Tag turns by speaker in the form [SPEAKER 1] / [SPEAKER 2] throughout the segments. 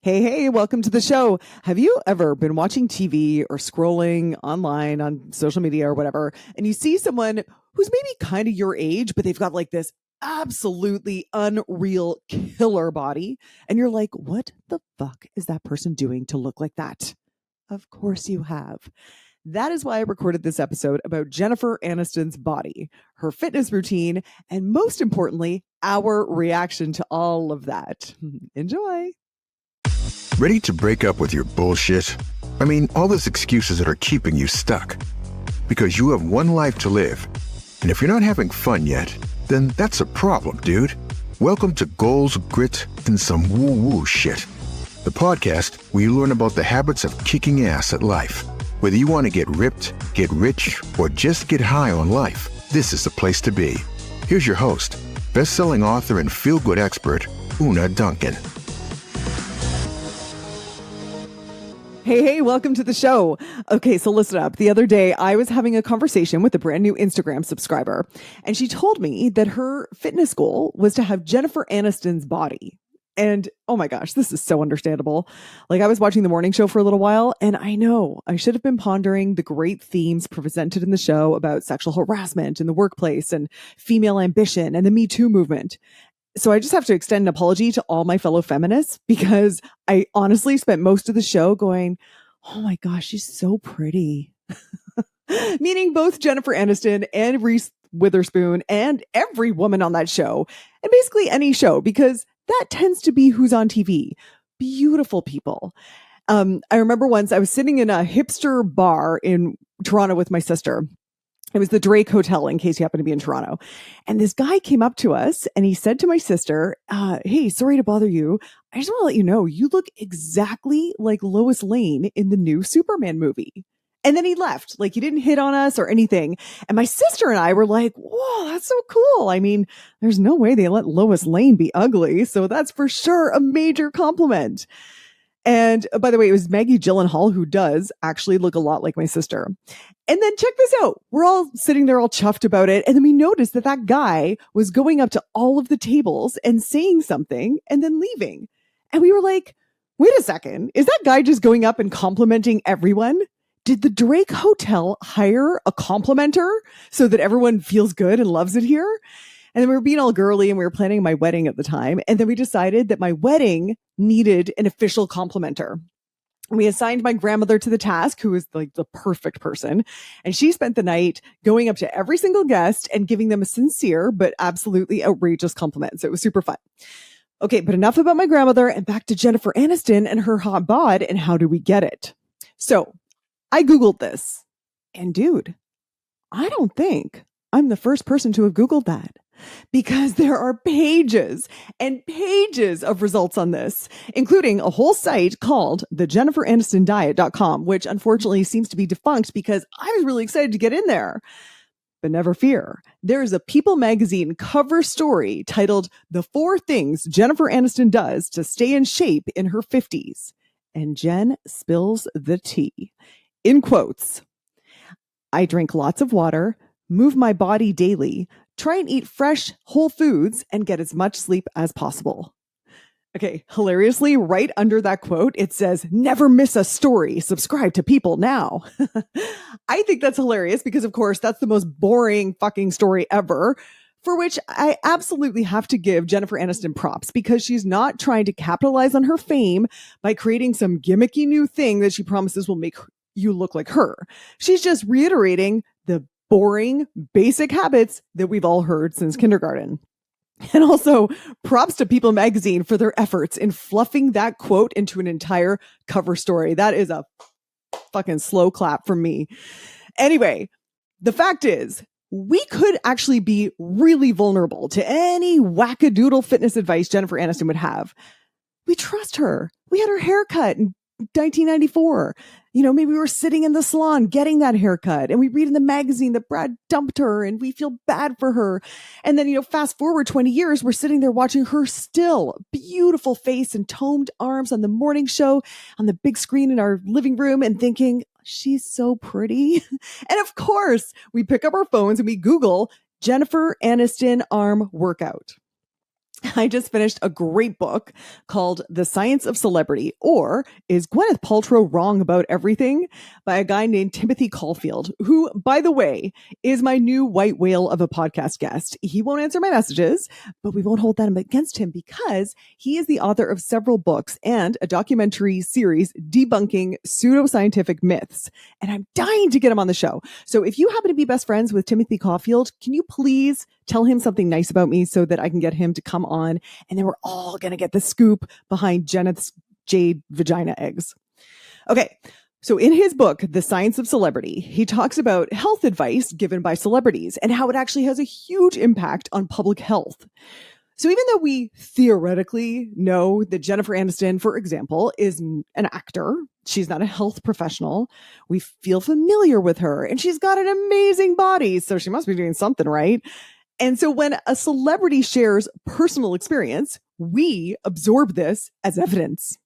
[SPEAKER 1] Hey, welcome to the show. Have you ever been watching TV or scrolling online on social media or whatever, and you see someone who's maybe kind of your age, but they've got like this absolutely unreal killer body, and you're like, what the fuck is that person doing to look like that? Of course you have. That is why I recorded this episode about Jennifer Aniston's body, her fitness routine, and most importantly, our reaction to all of that. Enjoy.
[SPEAKER 2] Ready to break up with your bullshit? I mean, all those excuses that are keeping you stuck. Because you have one life to live. And if you're not having fun yet, then that's a problem, dude. Welcome to Goals, Grit, and some woo-woo shit. The podcast where you learn about the habits of kicking ass at life. Whether you want to get ripped, get rich, or just get high on life, this is the place to be. Here's your host, best-selling author and feel-good expert, Una Duncan.
[SPEAKER 1] Hey, welcome to the show. Okay, so listen up. The other day, I was having a conversation with a brand new Instagram subscriber, and she told me that her fitness goal was to have Jennifer Aniston's body. And oh my gosh, this is so understandable. Like, I was watching the morning show for a little while, and I know I should have been pondering the great themes presented in the show about sexual harassment in the workplace and female ambition and the Me Too movement. So I just have to extend an apology to all my fellow feminists because I honestly spent most of the show going, oh my gosh, she's so pretty. Meaning both Jennifer Aniston and Reese Witherspoon and every woman on that show, and basically any show, because that tends to be who's on TV. Beautiful people. I remember once I was sitting in a hipster bar in Toronto with my sister. It was the Drake Hotel, in case you happen to be in Toronto. And this guy came up to us and he said to my sister, hey, sorry to bother you. I just want to let you know, you look exactly like Lois Lane in the new Superman movie. And then he left. Like, he didn't hit on us or anything. And my sister and I were like, whoa, that's so cool. I mean, there's no way they let Lois Lane be ugly. So that's for sure a major compliment. And by the way, it was Maggie Gyllenhaal, who does actually look a lot like my sister. And then check this out. We're all sitting there all chuffed about it. And then we noticed that that guy was going up to all of the tables and saying something and then leaving. And we were like, wait a second. Is that guy just going up and complimenting everyone? Did the Drake Hotel hire a complimenter so that everyone feels good and loves it here? And then we were being all girly and we were planning my wedding at the time. And then we decided that my wedding needed an official complimenter. We assigned my grandmother to the task, who is like the perfect person. And she spent the night going up to every single guest and giving them a sincere but absolutely outrageous compliment. So it was super fun. Okay, but enough about my grandmother and back to Jennifer Aniston and her hot bod and how do we get it? So I Googled this. And dude, I don't think I'm the first person to have Googled that. Because there are pages and pages of results on this, including a whole site called the JenniferAnistonDiet.com, which unfortunately seems to be defunct because I was really excited to get in there. But never fear, there is a People magazine cover story titled The 4 Things Jennifer Aniston Does to Stay in Shape in Her 50s. And Jen spills the tea. In quotes, I drink lots of water, move my body daily, try and eat fresh, whole foods, and get as much sleep as possible. Okay, hilariously, right under that quote, it says, never miss a story. Subscribe to People now. I think that's hilarious because, of course, that's the most boring fucking story ever, for which I absolutely have to give Jennifer Aniston props because she's not trying to capitalize on her fame by creating some gimmicky new thing that she promises will make you look like her. She's just reiterating the boring, basic habits that we've all heard since kindergarten. And also, props to People magazine for their efforts in fluffing that quote into an entire cover story. That is a fucking slow clap from me. Anyway, the fact is, we could actually be really vulnerable to any wackadoodle fitness advice Jennifer Aniston would have. We trust her. We had her haircut in 1994. You know, maybe we were sitting in the salon getting that haircut and we read in the magazine that Brad dumped her and we feel bad for her. And then, you know, fast forward 20 years, we're sitting there watching her still beautiful face and toned arms on the morning show on the big screen in our living room and thinking, she's so pretty. And of course, we pick up our phones and we Google Jennifer Aniston arm workout. I just finished a great book called The Science of Celebrity, or Is Gwyneth Paltrow Wrong About Everything? By a guy named Timothy Caulfield, who, by the way, is my new white whale of a podcast guest. He won't answer my messages, but we won't hold that against him because he is the author of several books and a documentary series debunking pseudoscientific myths. And I'm dying to get him on the show. So if you happen to be best friends with Timothy Caulfield, can you please tell him something nice about me so that I can get him to come on, and then we're all going to get the scoop behind Jeneth's jade vagina eggs. Okay. So in his book, The Science of Celebrity, he talks about health advice given by celebrities and how it actually has a huge impact on public health. So even though we theoretically know that Jennifer Aniston, for example, is an actor, she's not a health professional, we feel familiar with her and she's got an amazing body. So she must be doing something right. And so when a celebrity shares personal experience, we absorb this as evidence.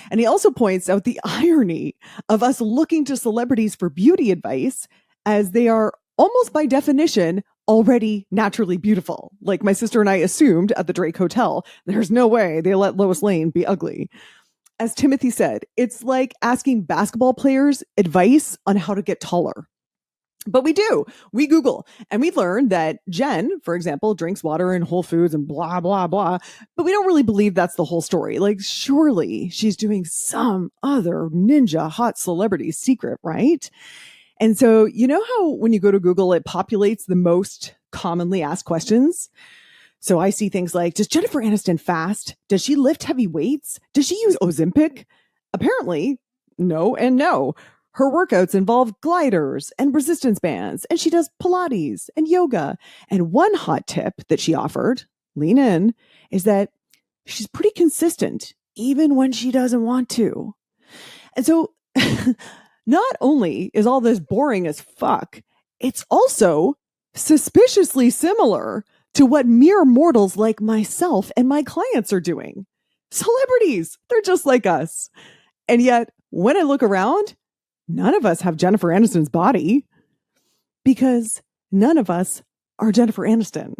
[SPEAKER 1] And he also points out the irony of us looking to celebrities for beauty advice as they are almost by definition already naturally beautiful. Like my sister and I assumed at the Drake Hotel, there's no way they let Lois Lane be ugly. As Timothy said, it's like asking basketball players advice on how to get taller. But we do. We Google and we learn that Jen, for example, drinks water in Whole Foods and blah, blah, blah. But we don't really believe that's the whole story. Like, surely she's doing some other ninja hot celebrity secret, right? And so, you know how when you go to Google, it populates the most commonly asked questions? So I see things like, does Jennifer Aniston fast? Does she lift heavy weights? Does she use Ozempic? Apparently, no and no. Her workouts involve gliders and resistance bands, and she does Pilates and yoga. And one hot tip that she offered, lean in, is that she's pretty consistent, even when she doesn't want to. And so not only is all this boring as fuck, it's also suspiciously similar to what mere mortals like myself and my clients are doing. Celebrities, they're just like us. And yet, when I look around, none of us have Jennifer Aniston's body because none of us are Jennifer Aniston,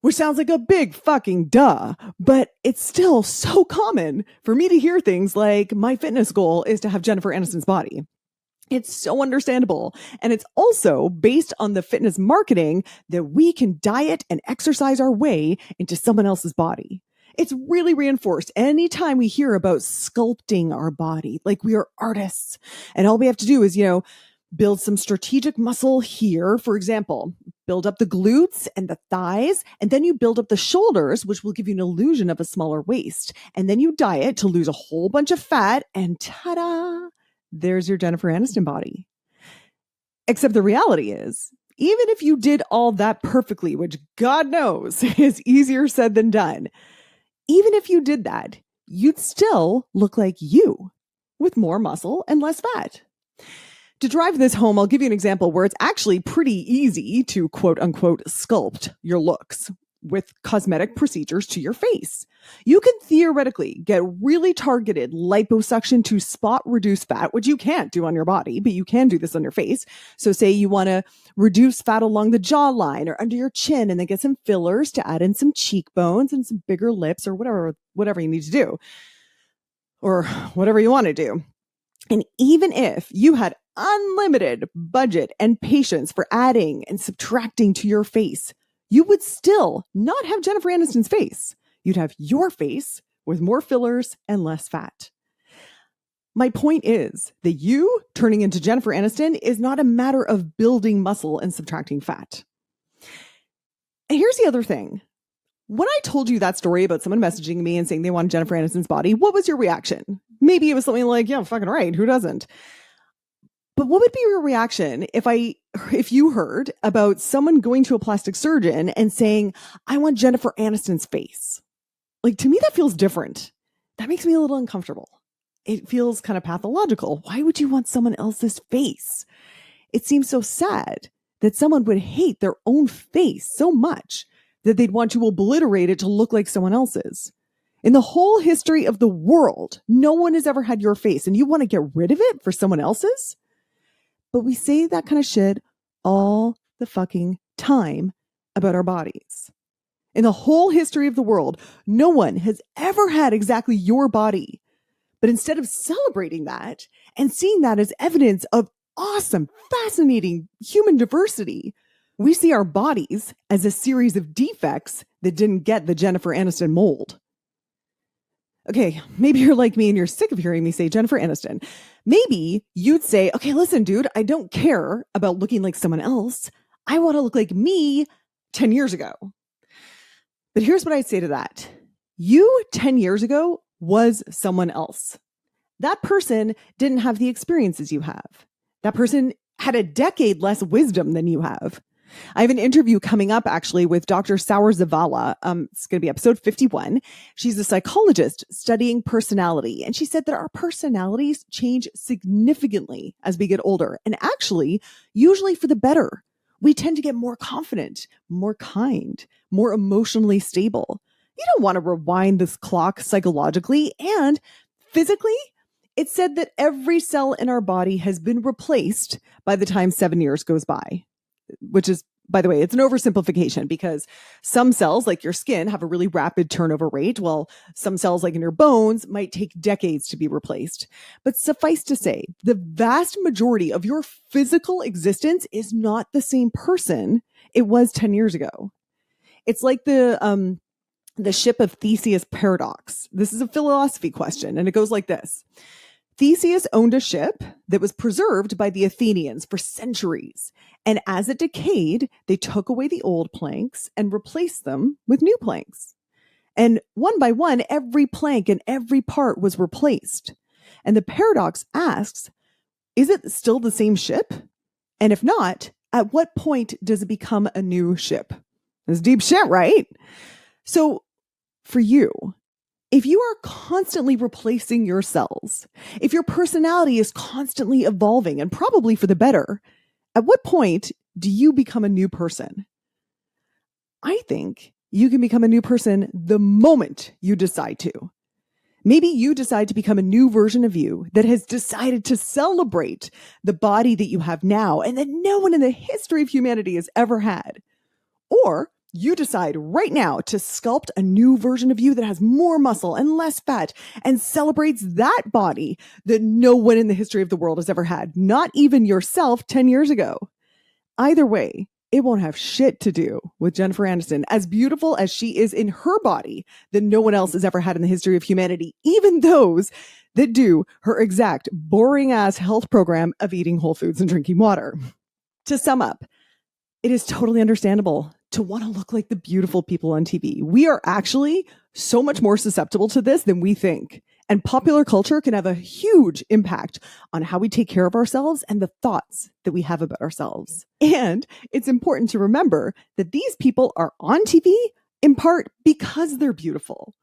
[SPEAKER 1] which sounds like a big fucking duh, but it's still so common for me to hear things like my fitness goal is to have Jennifer Aniston's body. It's so understandable. And it's also based on the fitness marketing that we can diet and exercise our way into someone else's body. It's really reinforced anytime we hear about sculpting our body, like we are artists. And all we have to do is, build some strategic muscle here. For example, build up the glutes and the thighs, and then you build up the shoulders, which will give you an illusion of a smaller waist. And then you diet to lose a whole bunch of fat, and ta-da, there's your Jennifer Aniston body. Except the reality is, even if you did all that perfectly, which God knows is easier said than done, even if you did that, you'd still look like you with more muscle and less fat. To drive this home, I'll give you an example where it's actually pretty easy to quote unquote sculpt your looks with cosmetic procedures to your face. You can theoretically get really targeted liposuction to spot reduce fat, which you can't do on your body, but you can do this on your face. So say you want to reduce fat along the jawline or under your chin and then get some fillers to add in some cheekbones and some bigger lips or whatever you need to do or whatever you want to do. And even if you had unlimited budget and patience for adding and subtracting to your face, you would still not have Jennifer Aniston's face. You'd have your face with more fillers and less fat. My point is that you turning into Jennifer Aniston is not a matter of building muscle and subtracting fat. And here's the other thing. When I told you that story about someone messaging me and saying they wanted Jennifer Aniston's body, what was your reaction? Maybe it was something like, yeah, fucking right. Who doesn't? But what would be your reaction if you heard about someone going to a plastic surgeon and saying, I want Jennifer Aniston's face? Like, to me, that feels different. That makes me a little uncomfortable. It feels kind of pathological. Why would you want someone else's face? It seems so sad that someone would hate their own face so much that they'd want to obliterate it to look like someone else's. In the whole history of the world, no one has ever had your face, and you want to get rid of it for someone else's? But we say that kind of shit all the fucking time about our bodies. In the whole history of the world, no one has ever had exactly your body. But instead of celebrating that and seeing that as evidence of awesome, fascinating human diversity, we see our bodies as a series of defects that didn't get the Jennifer Aniston mold. Okay, maybe you're like me and you're sick of hearing me say Jennifer Aniston. Maybe you'd say, okay, listen, dude, I don't care about looking like someone else. I want to look like me 10 years ago. But here's what I'd say to that. You 10 years ago was someone else. That person didn't have the experiences you have. That person had a decade less wisdom than you have. I have an interview coming up actually with Dr. Saur Zavala. It's going to be episode 51. She's a psychologist studying personality. And she said that our personalities change significantly as we get older. And actually, usually for the better. We tend to get more confident, more kind, more emotionally stable. You don't want to rewind this clock psychologically and physically. It's said that every cell in our body has been replaced by the time 7 years goes by, which is, by the way, it's an oversimplification because some cells like your skin have a really rapid turnover rate, while some cells like in your bones might take decades to be replaced. But suffice to say, the vast majority of your physical existence is not the same person it was 10 years ago. It's like the ship of Theseus paradox. This is a philosophy question, and it goes like this. Theseus owned a ship that was preserved by the Athenians for centuries. And as it decayed, they took away the old planks and replaced them with new planks. And one by one, every plank and every part was replaced. And the paradox asks, is it still the same ship? And if not, at what point does it become a new ship? That's deep shit, right? So for you, if you are constantly replacing your cells, if your personality is constantly evolving and probably for the better, at what point do you become a new person? I think you can become a new person the moment you decide to. Maybe you decide to become a new version of you that has decided to celebrate the body that you have now and that no one in the history of humanity has ever had. Or you decide right now to sculpt a new version of you that has more muscle and less fat and celebrates that body that no one in the history of the world has ever had, not even yourself 10 years ago. Either way, it won't have shit to do with Jennifer Aniston, as beautiful as she is in her body that no one else has ever had in the history of humanity, even those that do her exact boring ass health program of eating whole foods and drinking water. To sum up, it is totally understandable to want to look like the beautiful people on TV. We are actually so much more susceptible to this than we think. And popular culture can have a huge impact on how we take care of ourselves and the thoughts that we have about ourselves. And it's important to remember that these people are on TV in part because they're beautiful.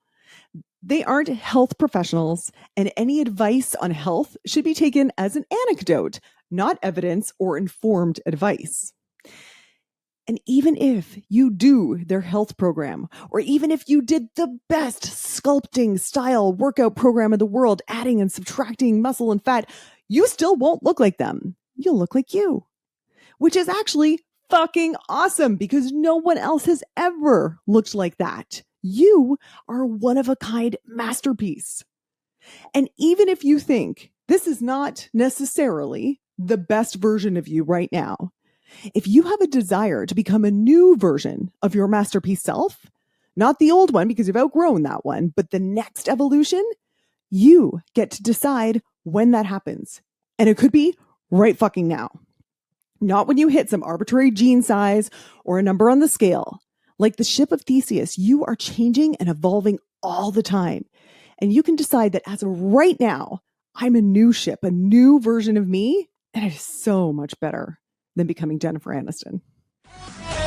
[SPEAKER 1] They aren't health professionals, and any advice on health should be taken as an anecdote, not evidence or informed advice. And even if you do their health program, or even if you did the best sculpting style workout program in the world, adding and subtracting muscle and fat, you still won't look like them. You'll look like you, which is actually fucking awesome because no one else has ever looked like that. You are a one-of-a-kind masterpiece. And even if you think this is not necessarily the best version of you right now, if you have a desire to become a new version of your masterpiece self, not the old one because you've outgrown that one, but the next evolution, you get to decide when that happens. And it could be right fucking now. Not when you hit some arbitrary gene size or a number on the scale. Like the ship of Theseus, you are changing and evolving all the time. And you can decide that as of right now, I'm a new ship, a new version of me, and it is so much better than becoming Jennifer Aniston.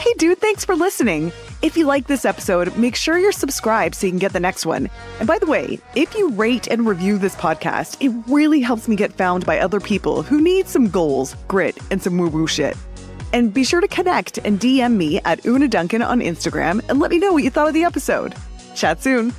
[SPEAKER 1] Hey dude, thanks for listening. If you like this episode, make sure you're subscribed so you can get the next one. And by the way, if you rate and review this podcast, it really helps me get found by other people who need some goals, grit, and some woo-woo shit. And be sure to connect and DM me at Una Duncan on Instagram and let me know what you thought of the episode. Chat soon.